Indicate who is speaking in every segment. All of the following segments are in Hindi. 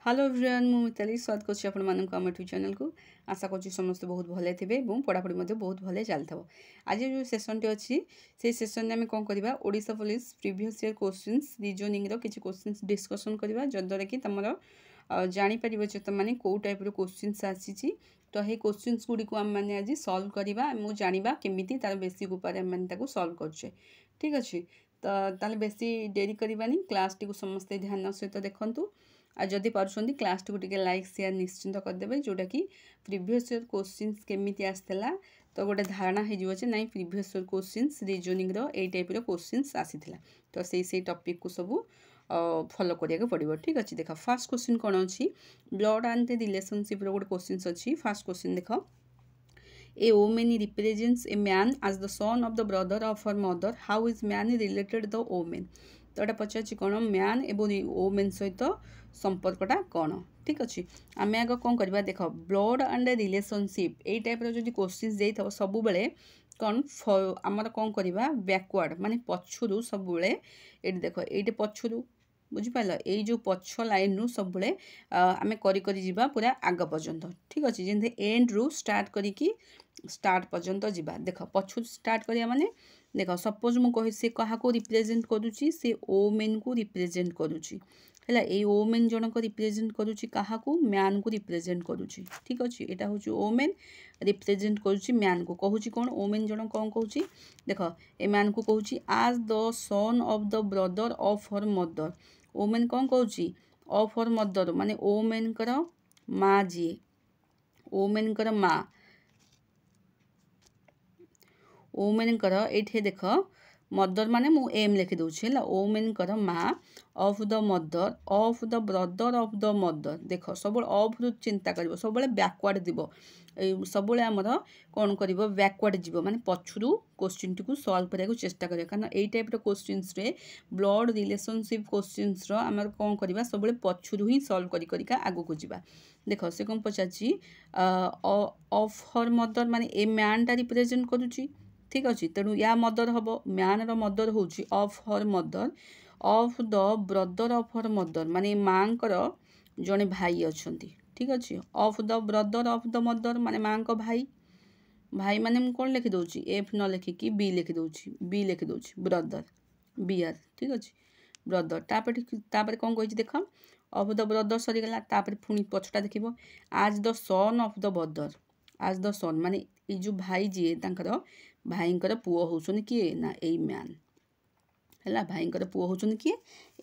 Speaker 1: हेलो एवरीवन मु मिताली स्वागत करछि आपण मानन को हम यूट्यूब चैनल को आशा करछि समस्त बहुत भले थिबे एवं पढ़ापढ़ी मध्ये बहुत भले चलथबो। आज जो सेशन टे अछि से सेशन में कोन करबा Odisha police previous year questions reasoning रो किछि क्वेश्चंस डिस्कशन करबा जदरे कि तमरो जानि परिबो जे तमाने को टाइप रो क्वेश्चंस आसीछि। तो हे क्वेश्चंस गुडी को हम माने आज सॉल्व करबा मु जानिबा केमिति तार बेसिक ऊपर हम माने ताको सॉल्व करछे। ठीक अछि तो ताले बेसी देरी करबानी क्लास टी को समस्त ध्यान सहित देखंतु आ जदि पार्छन्ती क्लास टी को टिके लाइक शेयर निश्चिंत कर देबे जोटा कि प्रीवियस ईयर क्वेश्चंस केमिति आस्तेला तो गोटे धारणा हे जिवो जे नाही प्रीवियस ईयर क्वेश्चंस रीजनिंग रो ए टाइप रो क्वेश्चंस आसीथिला। तो सेई टॉपिक को सब फॉलो करिया के पड़िबो। ठीक अछि देखा फर्स्ट क्वेश्चन कोन अछि ब्लड एंड द रिलेशनशिप रो गोटे क्वेश्चंस अछि। फर्स्ट क्वेश्चन देखो A woman represents a man as the son of the brother of her mother. How is man related the woman? तो एटा पचाछि कोन मैन एवं वोमेन सहित संपर्कटा कोन। ठीक अछि आमे आग कोन करबा देखो ब्लड एंड रिलेशनशिप ए टाइप रो जदि क्वेश्चंस देइ थबो सब बेले कोन हमर कोन करबा बैकवर्ड माने पछुरु सब बेले एटी देखो एटी पछुरु बुझी पाइल ए जो पछ लाइन रु सब बेले आमे करी करी जिबा पूरा आग पर्यंत। ठीक अछि जेंते एंड रु स्टार्ट करी की स्टार्ट पर्यंत जिबा देखो पछु स्टार्ट करिया माने देखो सपोज मु कहि से कहा को रिप्रेजेंट करूची से वोमेन को रिप्रेजेंट करूची हला ए वोमेन जन को रिप्रेजेंट करूची कहा को मैन को रिप्रेजेंट करूची। ठीक अछि एटा होची वोमेन रिप्रेजेंट करूची मैन को कहूची कोन वोमेन जन कोन कहूची देखो ए मैन को कहूची आज the son of the brother of her mother women कोन कहूची ऑफ हर मदर माने वोमेन कर माँ जी वोमेन कर माँ वोमेन कर एठे देख मदर माने मु एम लिखि दउछि हला वोमेन कर माँ of the mother of the brother of the mother देख सब ऑफ रु चिंता करिवो सब बैकवर्ड दिबो सब हमर कोन करिवो बैकवर्ड जीवो माने पछुरु क्वेश्चन टी को सॉल्व करिया को चेष्टा करियो कारण एई टाइप रो क्वेश्चंस रे ब्लड रिलेशनशिप क्वेश्चंस रो हमर कोन करिवा सब पछुरु ही सॉल्व करी करी का आगु को जीवा। देखो से कोन पचाची ऑफ हर मदर माने ए मैन ता रिप्रेजेंट करूची। ठीक अछि तेणु या मदर हबो मैन रो मदर होची of her mother of the brother of her mother माने मां कर जने भाई अछंती। ठीक अछि of the brother of the mother माने मां को भाई भाई माने मु कोन लिखि दउची एफ न लिखि की बी लिखि दउची ब्रदर बी आर। ठीक अछि ब्रदर तापर कोन कहिछि देखो ऑफ द ब्रदर सरी गला तापर पुनी पछटा देखिबो आज the son of the brother आज द सन माने ई जो भाई जी तांकर भाईंकर पुओ होउछन किए ना एई मैन हला भाईंकर पुओ होउछन किए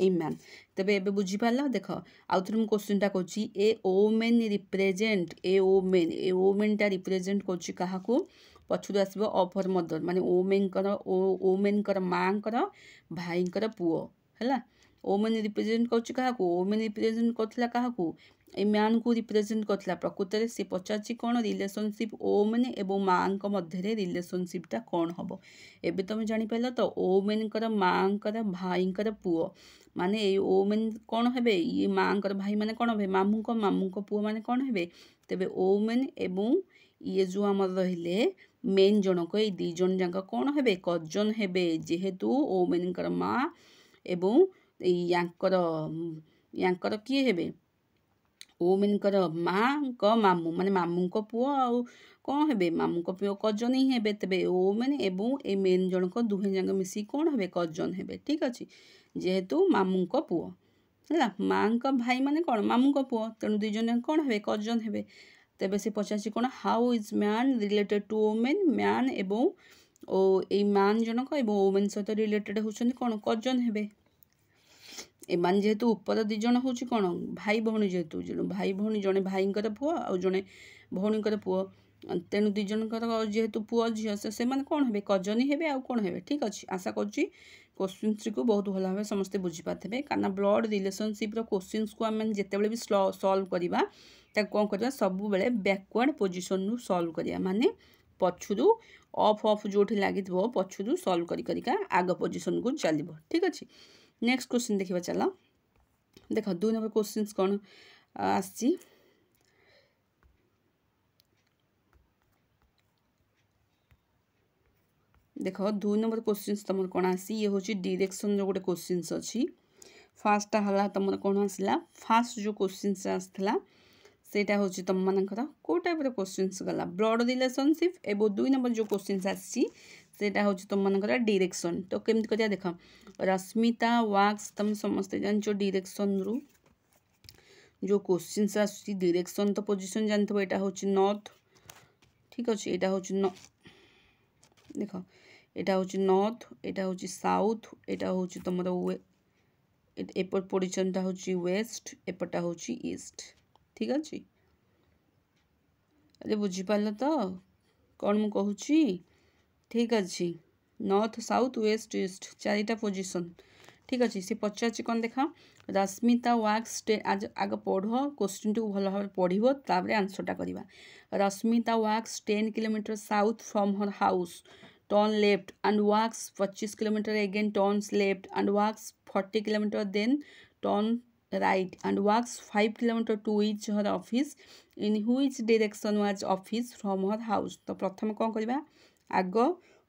Speaker 1: एई मैन। तबे एबे बुझी पाला देखो आउथर मु क्वेश्चन टा कहूची ए वोमेन रिप्रेजेंट ए वोमेन टा रिप्रेजेंट करछि काहा को पछुर आसीबो ऑफ हर मदर माने वोमेन कर मां कर भाईंकर पुओ हला वोमेन रिप्रेजेंट करछि काहा को वोमेन रिप्रेजेंट करथला काहा को ए मैन को रिप्रेजेंट करथला प्रकृत रे से पचाची कोन रिलेशनशिप वोमेन एवं मां को मध्य रे रिलेशनशिप टा कोन हबो एबे तुम जानि पाइलो तो वोमेन कर मां कर भाई कर पुओ माने ए वोमेन कोन हेबे ये मां कर भाई माने कोन हेबे मामू को पुओ माने कोन हेबे तबे वोमेन एवं ये जो हमर रहिले मेन जनक ए दी जन जाक कोन हेबे कजन हेबे जेहेतु वोमेन कर मां एवं यांकर किए हेबे वोमेन कर मां को मामू माने मामू को पुओ आ कोन हेबे मामू को पुओ कजन ही हेबे तबे वोमेन एवं ए मेन जनक दुहे जंग मिसी कोन हेबे कजन हेबे। ठीक अछि जेहेतु मामू को पुओ हला मां को भाई माने कोन मामू को पुओ तेनु दुई जन कोन हेबे कजन हेबे। तबे से पचासी कोन how is man related to women man एवं ओ ए मैन जनक एवं वोमेन सहित रिलेटेड होछन कोन कजन हेबे ए मान जेहेतु ऊपर दी जन होची कोन भाई भौणी जेहेतु भाई भौणी जने भाईंकर पुओ आ जने भौणीकर पुओ तेणु दी जनकर जेहेतु पुओ झियो से माने कोन हेबे कजन ही हेबे आ कोन हेबे। ठीक अछि आशा करछि क्वेश्चंस को बहुत भल भाबे समस्त बुझी पाथबे कारण ब्लड रिलेशनशिप रो क्वेश्चंस को हम जेते बेले भी सॉल्व करिबा ता कोन करिबा सब बेले बैकवर्ड पोजीशन नु सॉल्व करिया माने पछुरु ऑफ जोठी लागिथबो पछुरु सॉल्व करी करी का आग पोजीशन को चलिबो। ठीक अछि नेक्स्ट क्वेश्चन देखिबा चला देखो 2 नंबर क्वेश्चंस कोन आसी देखो 2 नंबर क्वेश्चंस तमर कोन आसी ये होची डायरेक्शन रो गोटे क्वेश्चंस अछि फास्टा हला तुम कौन आसला फास्ट जो क्वेश्चन आसला सेटा हूँ तुम मानकर कौ टाइप क्वेश्चन गला ब्लड रिलेशनशिप एवं 2 नंबर जो क्वेश्चन आसटा हूँ तुम मानकर डायरेक्शन तो केमती करिया देख रश्मिता वाक्स तुम समस्ते जानचो डायरेक्शन रु जो क्वेश्चन आसुची डायरेक्शन तो पोजीशन जानथबो एटा हूँ नॉर्थ ठीक अच्छे यहाँ हूँ देख यहाँ हूँ नॉर्थ यहाँ हूँ साउथ यहाँ हूँ तुम एपट पोजिशनटा हूँ वेस्ट एपटा हूँ ईस्ट ठीक अच्छे अरे बुझीपार तो कौन मु कहूँ ठीक अच्छे नॉर्थ साउथ वेस्ट ईस्ट चारिटा पोजिशन ठीक अच्छे सी पचार कौन देखा रश्मिता वाक्स आज आग पढ़ क्वेश्चन टू भल भाव पढ़ो तापर आंसरटा करवा Rashmita walks 10 kilometre south from her house turn left and walks 25 kilometre again turns left and walks 40 kilometre then turn right and walks 5 kilometre to reach her office in which direction was office from her house तो प्रथम कौन करवा आग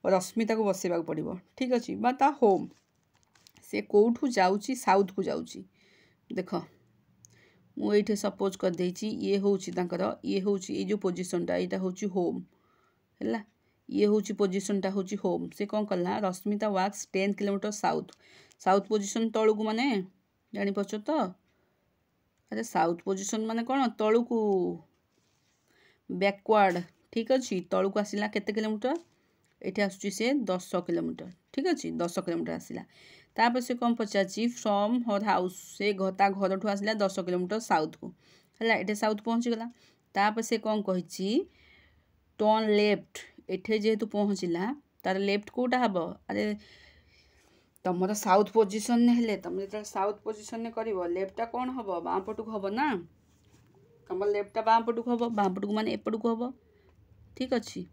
Speaker 1: रश्मिता को बसैबा पड़ो ठीक अच्छे बा ता होम से कौठू जाऊँगी साउथ को जाऊँगी देख मुझे सपोज करदे ये हूँ ये हूँ ये जो पोजिशनटा यहाँ हूँ होम है ये हूँ पोजिशनटा हूँ होम से कौन कला Rashmita walks 10 kilometre south south position तलू को माने जापार तो अरे साउथ पोजिशन माने कौन तलू को बैकवर्ड ठीक अच्छे तलू को आसला केते किलोमीटर ये आसूँ से 10 किलोमीटर ठीक अच्छे 10 किलोमीटर आसला तापर से कौन पचार फ्रॉम हर हाउस से घर ठू आसला 10 किलोमीटर साउथ को है ये साउथ पहुँचीगला तापर से कौन कही टर्न लेफ्ट एठे जेहेतु पहुँचला तार लेफ्ट कोटा हम अरे तुम साउथ पोजिशन हेले तुम जो साउथ पोजिशन कर लेफ्टा कौन हम बाँ पटू हम ना तुम लेफ्टा बाँ पटू हम बाँ पटू माने एपटू हम ठीक अच्छे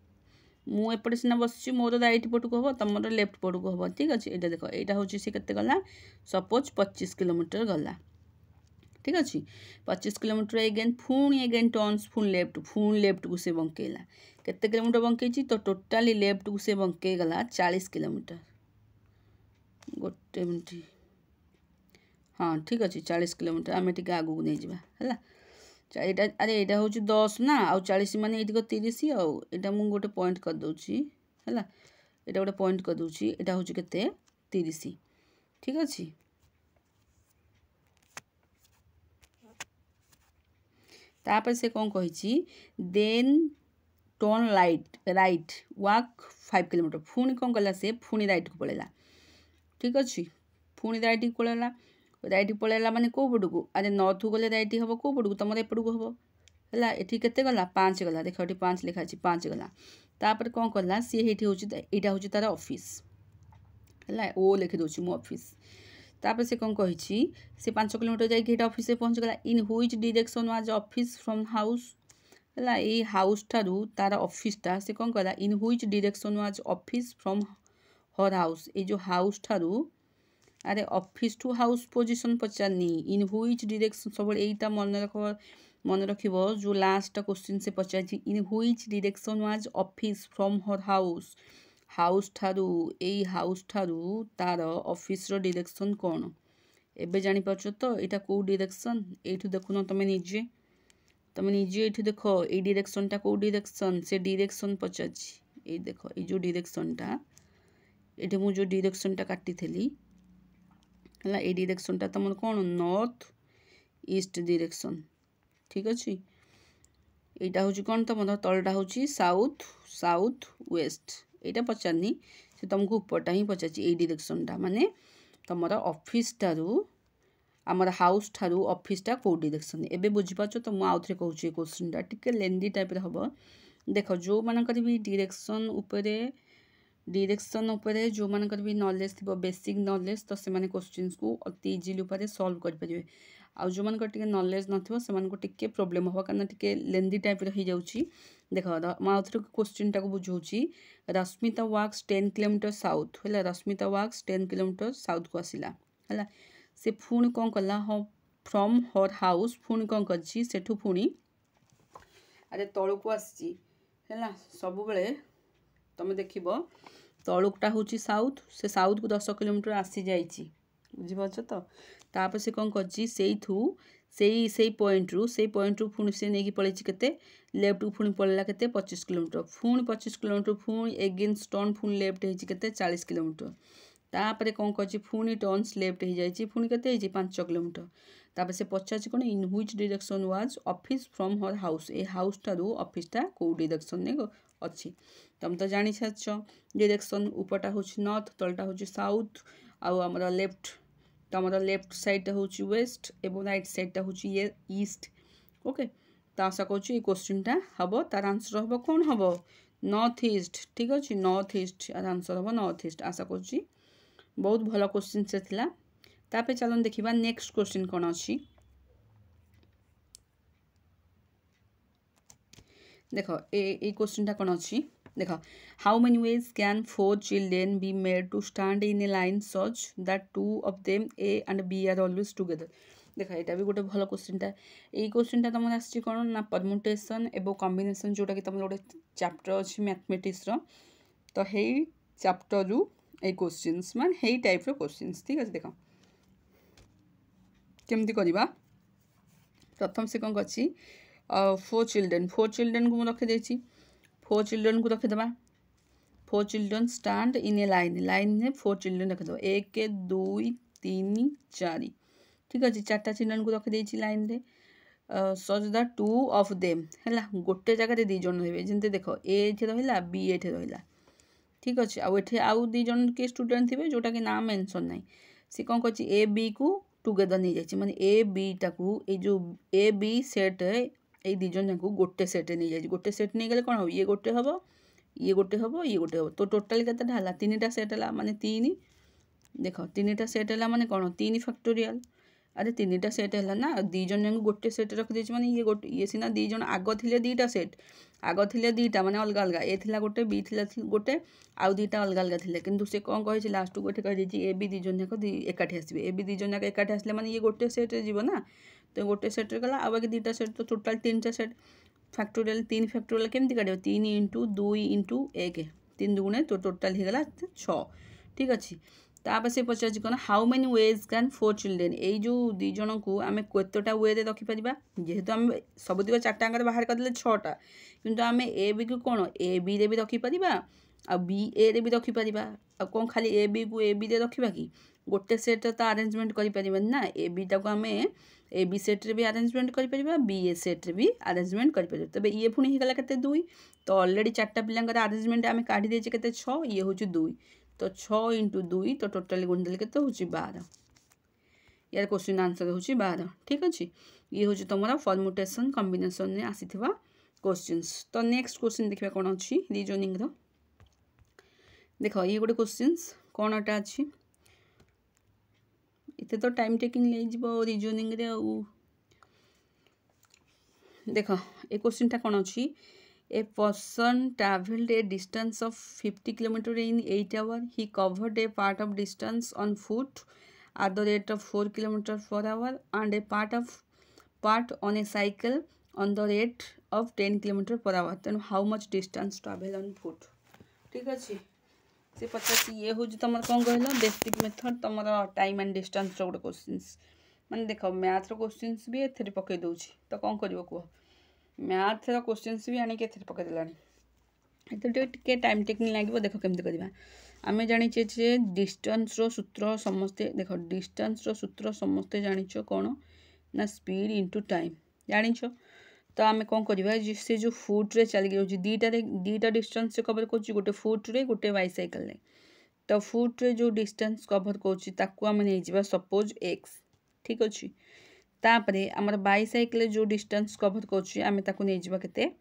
Speaker 1: मु एपटे सीना बस मोर राइट पटू हम तुम लेफ्ट पटू हम ठीक अच्छे यहाँ देख यहाँ हूँ सी के गला सपोज 25 किलोमीटर गला ठीक अच्छे 25 किलोमीटर एगेन पुणी एगेन टर्न्स पुणी लेफ्ट को से बंकेला केते किलोमीटर बंकई तो टोटाली लेफ्ट को से बंके गला 40 किलोमीटर गोटे मिनट हाँ ठीक अच्छे 40 किलोमीटर आम टे आगू नहीं जावा है अरे यहाँ हूँ 10 ना आउ 40 मान ये 30 आउटा मुझे गोटे पॉइंट कर दूची है यहाँ गोटे पॉइंट कर दूची यहाँ हूँ के 30 ठीक अच्छे तापर से कौन कही देन टर्न राइट वाक 5 किलोमीटर पुणी कौन कला से पुणी राइट को पड़ेगा ठीक अच्छे पुणी राइट को पड़ेगा राइट पलैला माने कौ पटू को अरे नॉर्थ को गले राइट हम कौ पटू को तुम एपटू को हम है ये केते गला 5 गला देख ये 5 लिखा 5 गला तापर कौन कला सी ये हूँ यहाँ हूँ तार ऑफिस है ओ लिखी दूसरी मो ऑफिस तापर से कौन कही से 5 किलोमीटर जाइए ऑफिस पहुँच गला in which direction was office from house है ये हाउस ठारू तार ऑफिसटा से कौन कला in which direction was office from her house ये जो हाउस ठारू अरे ऑफिस टू हाउस पोजिशन पचारनी इन व्हिच डायरेक्शन सब यहीटा मन रख जो लास्ट क्वेश्चन से पचार in which direction was office from her house house ठारू यही हाउस ठारू तार ऑफिस डायरेक्शन कौन एबे जानी पार्छ तो यहाँ कौ डायरेक्शन ये देखुन तुम निजे ये देख ये डायरेक्शनटा कौ डायरेक्शन से डायरेक्शन पचार ये देख ये जो डायरेक्शनटा ये मुझे डायरेक्शनटा काटी थी है ये डायरेक्शनटा तुम कौन नॉर्थ ईस्ट डायरेक्शन ठीक अच्छे यहाँ हूँ कौन तुम तलटा हूँ साउथ साउथ वेस्ट यहाँ पचारनी से तुमको उपरटा ही पचार ये डायरेक्शनटा माने तुम ऑफिस ठारू आमर हाउस ठारू ऑफिसटा कौ डायरेक्शन एबे बुझीपार तो मुझे आउ थे कहूँ क्वेश्चनटा टिके लेंदी टाइप हम देख जो मानकर भी डायरेक्शन उपरे जो मानकर भी नॉलेज थी बेसिक नॉलेज तो से क्वेश्चन को अति इजिली सॉल्व करेंगे आउ जो मानकर टिके नॉलेज नथिबो से मानको टिके प्रॉब्लम हो कारण टिके लेंदी टाइप हो जाउची देख मैं आउ थे क्वेश्चन टाक बुझाऊँगी रश्मिता वाक्स 10 किलोमीटर साउथ है रश्मिता वाक्स 10 किलोमीटर साउथ को आसला है से पुणी कौन कला हाँ फ्रॉम हर हाउस पुणी कौन कर पुणी अरे तलू को आसी है सब बेले तुम देख तलुकटा हूँ साउथ से साउथ को 10 किलोमीटर आसी जाइए बुझीपार तो तापर से कौन कर से पॉइंट रु पुणी से नहीं पलि के लेफ्ट को पुणी पलैला के 25 किलोमीटर पुणी 25 किलोमीटर पुणी एगेन्स्ट टर्न पुणी लेफ्ट होते 40 किलोमीटर तापर कौन कर पुणी टर्न्स लेफ्ट हो जाए पुणी के 5 किलोमीटर तापर से पचार कौन इन which direction was office from her house a house ठारू ऑफिसटा कौ डायरेक्शन में अच्छी तुम तो जानी सारछ डायरेक्शन ऊपरटा हूँ नॉर्थ तलटा हूँ साउथ आम लेफ्ट तो आम लेफ्ट साइडटा हूँ वेस्ट और राइट साइडटा हूँ ये ईस्ट ओके तो आशा करुँच क्वेश्चनटा हम तार आंसर हम कौन हम नॉर्थ ईस्ट ठीक अच्छे नॉर्थ ईस्ट यार आंसर हम नॉर्थ ईस्ट आशा करुँच बहुत भल क्वेश्चन से थिला तापर चलन देखा नेक्स्ट क्वेश्चन कौन अच्छी देख ये क्वेश्चनटा कौन अच्छी देख how many ways can 4 children be made to stand in a line such that 2 of them A and B are always together देख यहाँ भी गोटे भल क्वेश्चनटा यही क्वेश्चनटा तुम आसी कौन ना परमुटेसन एवं कॉम्बिनेशन जोटा कि तुम गोटे चैप्टर अच्छी मैथमेटिक्स तो हे चैप्टर रु ए क्वेश्चंस मान हे टाइप रो क्वेश्चंस ठीक अच्छे देख केमती करवा प्रथम से कौन अच्छी 4 चिल्ड्रेन को मुझे रखी 4 चिल्ड्रेन को रखीदे 4 children stand in a line में 4 चिल्ड्रेन रखीद 1 2 3 4 ठीक अच्छे 4टा चिल्ड्रेन को रखी लाइन रे सच दैट 2 ऑफ देम है गोटे जगह 2 जन रही जमी देख ए रहा बी ये रहा ठीक अच्छे आउ 2 जन किए स्टूडेंट थे जोटा कि ना मेंशन ना सी कौन कर ए बी को टुगेदर नहीं जाए माने ए बी टाकू जो ए बी सेट ये 2 जन जाक गोटे सेट नहीं जाए गोटे सेट नहीं गले कौन हम ये गोटे हम ये गोटे हम ये गोटे हम तो टोटाल के 3टा सेट है माने 3 देख 3टा सेट है माने कौन 3 फैक्टोरियल अरे 3टा सेट है ना 2 जन जाक गोटे सेट रखी माने ये गोटे ये सीना 2 जन आग थे 2टा सेट आग थे 2टा माने अलग अलग ए थिला गोटे बी थिला गोटे आउ 2टा अलग अलग थे किंतु से कौन कही लास्ट को गोटे कही ए बी 2 जन जाक एकाठी आसबे ए बी 2 जन जाक एकाठी आसले माने ये गोटे सेट जीव ना तो गोटे सेट गला आ बाकी 2टा सेट तो टोटाल 3टा सेट फैक्टोरियल 3 फैक्टोरियल केमती काट 3 इंटू 2 इंटू 1 3 दुगुणे तो टोटाल होगा 6 ठीक अच्छे तापर से पचार कौन how many ways can 4 children ये जो 2 जन को आम केतटा वे रखिपर जेहेतु आम सब दिग 4टा बाहर करदे 6टा किंतु आम ए बी को कौन ए बी रे भी रखिपर आ बी ए रे भी रखिपर आ कौन खाली ए बी को ए बी रे रखा कि गोटे सेट तो अरेंजमेंट कर ना ए बी टाक आम ए बी सेट्रे भी अरेंजमेंट कर बी ए सेट्रे भी अरेंजमेंट कर तबे ये पुणी होगा के 2 तो अलरेडी 4टा पिलांकर अरेंजमेंट आम काढ़ी देचे के 6 ये हूँ 2 तो 6 इंटू 2 तो टोटाल गुणिदेले के हूँ 12 यार क्वेश्चन आंसर हूँ 12 ठीक अच्छे ये हूँ तुम परमुटेसन कॉम्बिनेशन में आसी क्वेश्चंस तो नेक्स्ट क्वेश्चन देखा कौन अच्छी रीजनिंग देख ये गोटे क्वेश्चंस कौन एटा अच्छी इतने तो टाइम टेकिंग ले रीजनिंग रे देख ए क्वेश्चन कौन अच्छी a person travelled a distance of 50 kilometre in 8 hour he covered a part of distance on foot at the rate of 4 kilometer per hour and a part on a cycle on the rate of 10 kilometer per hour then how much distance travel on foot ठीक अच्छे से पचास ये हूँ तुम कौन कहल बेसिक मेथड तुम टाइम एंड डिस्टेंस गोटे क्वेश्चंस माने देख मैथ्र क्वेश्चंस भी एथे पकई दूची तो कौन कर कह मैथ्र क्वेश्चंस भी आणिक एथे पकईदेला ये टाइम टेकिंग लगे देख केमती करवा आम जाचे जे डिस्टेंस सूत्र समस्ते देख डिस्टेंस सूत्र समस्ते जाच कौन ना स्पीड इंटू टाइम जाच तो आम कौन करवा से जो फुट्रे चलिक रोचे दीटा डिस्टेंस से कवर कर गोटे फुट्रे गोटे बाइसाइकेल तो फुट्रे जो डिस्टेंस कवर कर सपोज एक्स ठीक अच्छे तापर आम बाइसाइकेल जो डिस्टेंस कवर कर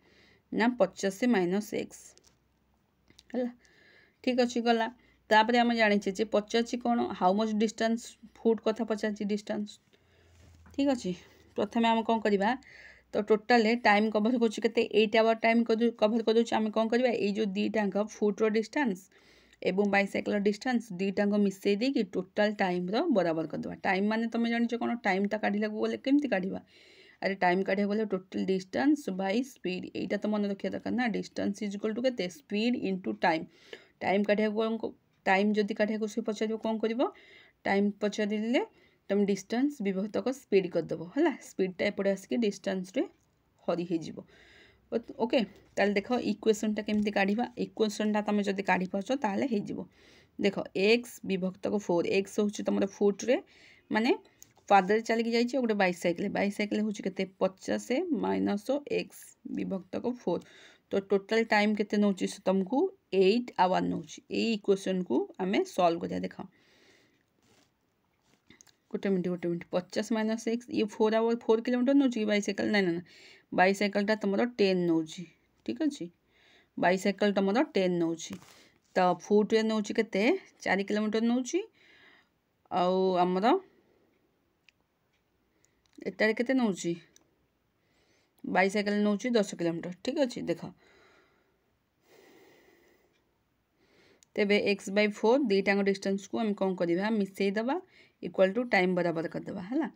Speaker 1: ना 50 माइनस एक्स है ठीक अच्छे गला तापर आम जाचे जे पचार कौन हाउ मच डिस्टेंस फुट कथा पचार डिस्टेंस ठीक अच्छे प्रथम आम कौन करवा तो टोटाल टाइम कवर कर 8 आवर टाइम कवर कर आम कौन करवा ये जो दीटाक फुट्र डिस्टेंस एवं बाइसाइकेल डिस्टेंस दीटाक मिसई देकी टोटाल टाइम बराबर करदे टाइम माने तुम जान कौन टाइम काढ़ा गले केमती काढ़ा अरे टाइम काढ़ा गले टोटाल डिस्टेंस बाय स्पीड यहीटा तो मन रखा दरकार ना डिस्टेंस इज इक्वल टू के स्पीड इंटू टाइम टाइम काढ़ा टाइम जदि काढ़ा से पचार कौन कर टाइम पचारे तुम डिस्टेंस विभक्तक स्पीड करदेव है स्पीडटा एपटे आसिक डिस्टेंस रे हरी हो ओके ताल देख इक्वेशनटा केमती काढ़ा इक्वेशनटा तुम जब काढ़ी पाच ताल हो देख एक्स विभक्तक 4 एक्स हूँ तुम फुट्रे माने पादरे चलिकी जाइए गोटे बैसाइकेल हूँ के 50 माइनस एक्स विभक्तक 4 तो टोटाल टाइम केते नौची तुमको 8 आवर नौची यही इक्वेशन को आम सॉल्व करिया देख गोटे मिनट 50 माइनस एक्स ये 4 आवर 4 किलोमीटर नौची बैसाइकेल ना ना बैसाइकेलटा तुम 10 नौची ठीक अच्छे बैसाइकेल तुम 10 नौची तो फुट्रे नौची के 4 किलोमीटर नौची आमर एटारे केते नौची बैसाइकेल नौची 10 किलोमीटर ठीक अच्छे देख तेबे एक्स बै 4 दुईटाक डिस्टेंस को आम कौन करवा मिसेदबा इक्वल टू टाइम बराबर करदेबा है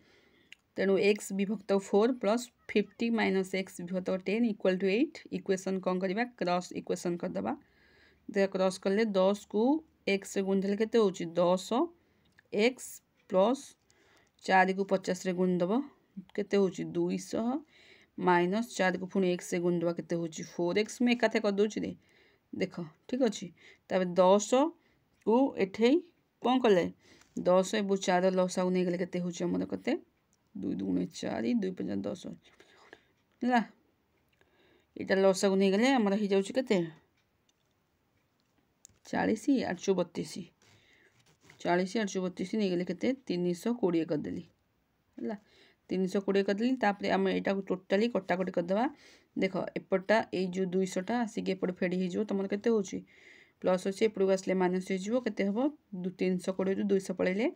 Speaker 1: तेणु एक्स विभक्त 4 प्लस 50 माइनस एक्स विभक्त 10 इक्वल टू 8 इक्वेशन कौन करवा क्रॉस इक्वेशन करदेबा देख क्रॉस कले 10 को एक्स रे गुणिदेले केते होची 10 एक्स प्लस 4 को 50 रे गुणिदेव केते होची 200 माइनस 4 को पुणी एक्स रे गुणिदेवा केते होची 4x में एकाथे कर दोची रे देख ठीक अच्छे तब 10 को एठे कौन कले 10 एवं 4 लसा नहीं गले केते होची हमर कते 2 2 4 2 5 10 है इटा लसा को नहीं गले हमर हो जाउची केते 40 832 40 832 नहीं गले केते 320 करदेली है 320 करदेली तापर आम यहाँ टोटाली कटाकटी करदेवा देख एपटा ये जो 200टा आसिक एपटे फेडी हो तुम के प्लस अच्छे एपटू आसले माइनस हो केते हम 320 रु 200 पड़े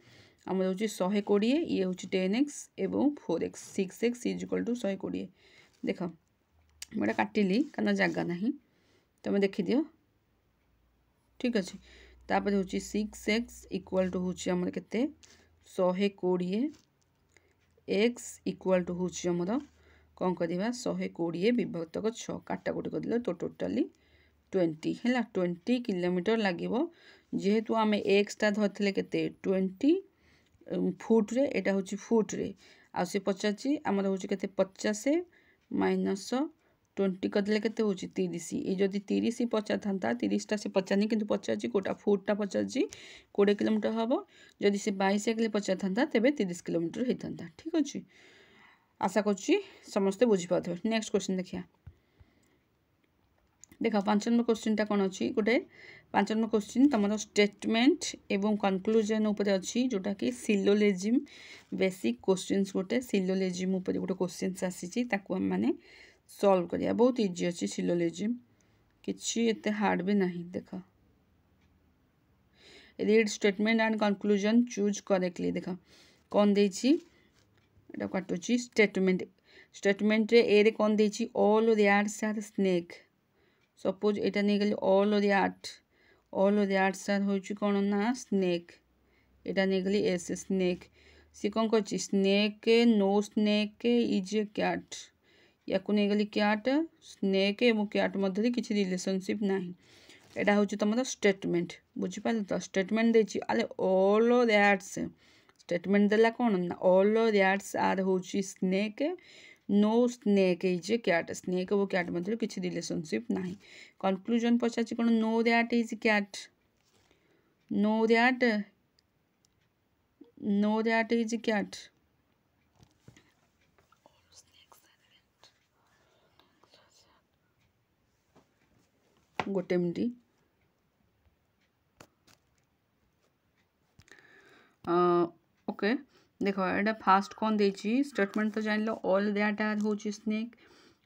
Speaker 1: आम हूँ 120 ये हूँ 10x एवं 4x 6x is equal to 120 देख मैं काटिली कारण जगह ना तुम देखीद ठीक अच्छे तापर हूँ 6x इक्वल टू हूँ आमर के 120 एक्स इक्वल टू हूँ आमर कौन करवा 120 विभक्तक 6 काटाकुटी करदे तो टोटाली 20 है 20 किलोमीटर लगे जेहेतु आम एक्सटा धरते के 20 फुट्रे यहाँ हूँ फुट्रे आसे पचार आमर हूँ के 50 माइनस 20 करदे के 30 ये जदि 30 पचार था 30टा से पचारनी कि पचार कोटा फुटा पचार 20 किलोमीटर हम जदि से बैसाइकेल पचार था तेज 30 किलोमीटर होता था ठीक अच्छे आशा करुँची समस्ते बुझीपार नेक्स्ट क्वेश्चन देखिए देख 5 नंबर क्वेश्चन कौन अच्छी गोटे 5 नंबर क्वेश्चन तुम स्टेटमेंट एवं कनक्लूजन उपर अच्छी जोटा कि सिलोलेजिम बेसिक क्वेश्चंस गोटे सिलोलेजिम उपर गोटे क्वेश्चंस आसी मैंने सॉल्व करिया बहुत इजी अच्छी सिलोलेजिम किसी एते हार्ड भी नहीं देख read statement and conclusion choose correctly देख कौन देछि एटा काटुची स्टेटमेंट रे ए रे कौन देछि all rats are snake suppose एटा नहीं गली ऑल रैट्स आर होछि कौन ना स्नेक एटा नहीं गली एस स्नेक सी कौन करछि snake no snake is a cat या नहीं गली कैट स्नेक एवं कैट मध्य किसी रिलेशनशिप नहीं एटा हूँ तुम स्टेटमेंट बुझीपार तो स्टेटमेंट देछि अरे ऑल रैट्स स्टेटमेंट देला कौन ना ऑल रैट्स आर हूँ snake no snake is a cat snake और कैट मध्य किसी रिलेशनशिप नहीं कनक्लूजन पचार कौन no rat is cat no rat is cat गोटे मिनट ओके देख एटा फास्ट कौन देछि स्टेटमेंट तो जान लो ऑल दैट आर हूँ स्नेक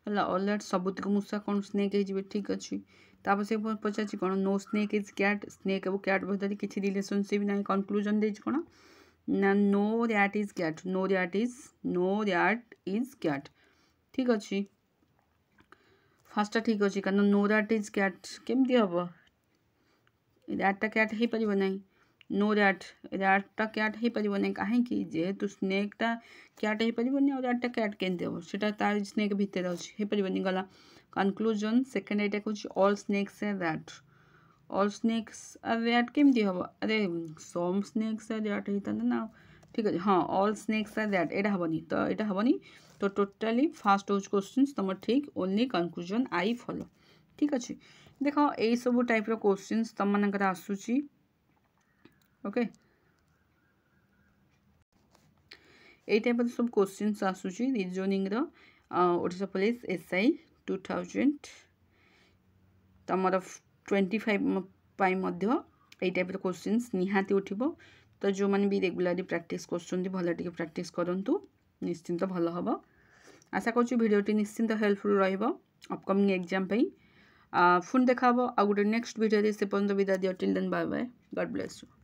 Speaker 1: है ऑल दैट सबुतिक मूषा कौन स्नेक हो ठीक अच्छे तापर से पचार कौन no snake is cat snake और कैट भर किसी रिलेशनशिप ना कनक्लूजन देछि कौन ना no that is cat no that is cat ठीक अच्छे फास्टा ठीक अच्छे कारण नो दैट इज कैट केमती हम दैटा कैट हो पार ना नो रैटा कैट हो पार ना कहीं जेहेतु स्नेकटा कैट हो पार और रैटा कैट केमती हम से तार स्नेक भितर अच्छे हो पार गला कनक्लूजन सेकेंड एटा कौन all snakes are rat all snakes are rat केमती हम अरे सम स्नेक्स आर रैट होता ना ठीक अच्छे हाँ ऑल स्नेक्स आर दैट एटा हेनी तो यहाँ हेनी तो टोटाली फास्ट हूँ क्वेश्चन तुम ठीक ओनली कंक्लूजन आई फॉलो ठीक अच्छे देख यही सब टाइप क्वेश्चन तुम मानकर आसूची ओके यही टाइप सब क्वेश्चन आसूची रिजनिंग ओडिशा पुलिस एसआई 2000 तुम 25 यही टाइप क्वेश्चन निहाती उठिबो तो जो मैंने भी रेगुलाली प्रैक्टिस कर भल टे प्रैक्टिस करूँ निश्चिंत भल हम आशा करूँ भिडियोटी निश्चिंत हेल्पफुल अपकमिंग एग्जाम पुणी देखा आ गोटे नेक्स्ट भिडियो से पर्यटन विदा दियो till then bye bye God bless you.